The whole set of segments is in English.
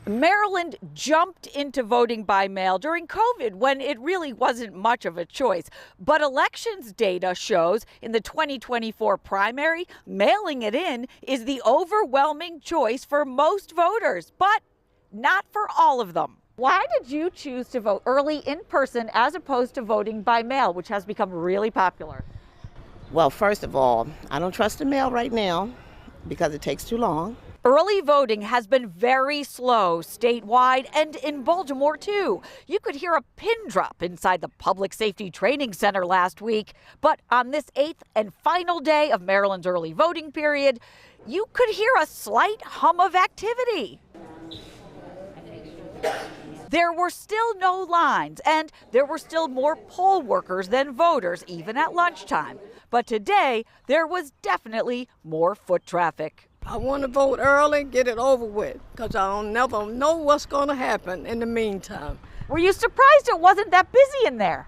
Maryland jumped into voting by mail during COVID when it really wasn't much of a choice. But elections data shows in the 2024 primary, mailing it in is the overwhelming choice for most voters, but not for all of them. Why did you choose to vote early in person as opposed to voting by mail, which has become really popular? Well, first of all, I don't trust the mail right now because it takes too long. Early voting has been very slow statewide and in Baltimore, too. You could hear a pin drop inside the Public Safety Training Center last week. But on this 8th and final day of Maryland's early voting period, you could hear a slight hum of activity. There were still no lines, and there were still more poll workers than voters, even at lunchtime. But today, there was definitely more foot traffic. I want to vote early, get it over with, because I don't never know what's going to happen in the meantime. Were you surprised it wasn't that busy in there?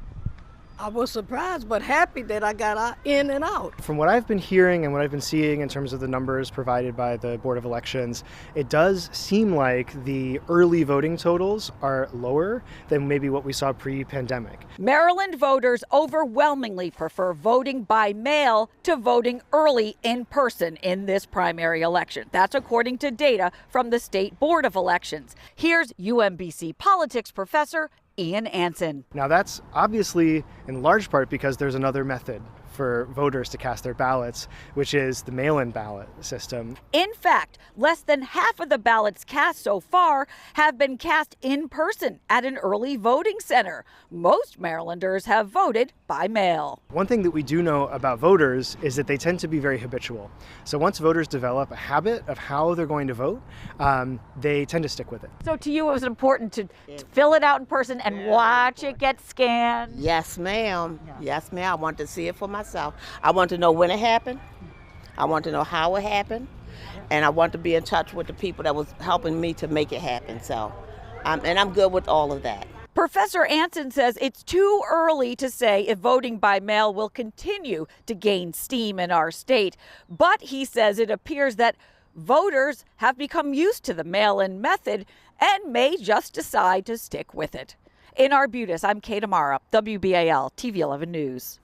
I was surprised but happy that I got in and out. From what I've been hearing and what I've been seeing in terms of the numbers provided by the Board of Elections, it does seem like the early voting totals are lower than maybe what we saw pre-pandemic. Maryland voters overwhelmingly prefer voting by mail to voting early in person in this primary election. That's according to data from the State Board of Elections. Here's UMBC politics professor Ian Anson. Now that's obviously in large part because there's another method for voters to cast their ballots, which is the mail-in ballot system. In fact, less than half of the ballots cast so far have been cast in person at an early voting center. Most Marylanders have voted by mail. One thing that we do know about voters is that they tend to be very habitual. So once voters develop a habit of how they're going to vote, they tend to stick with it. So to you, it was important to fill it out in person and watch it get scanned? Yes, ma'am. Yes, ma'am. I want to see it for myself. I want to know when it happened. I want to know how it happened. And I want to be in touch with the people that was helping me to make it happen. So, and I'm good with all of that. Professor Anson says it's too early to say if voting by mail will continue to gain steam in our state. But he says it appears that voters have become used to the mail-in method and may just decide to stick with it. In Arbutus, I'm Kate Amara, WBAL TV 11 News.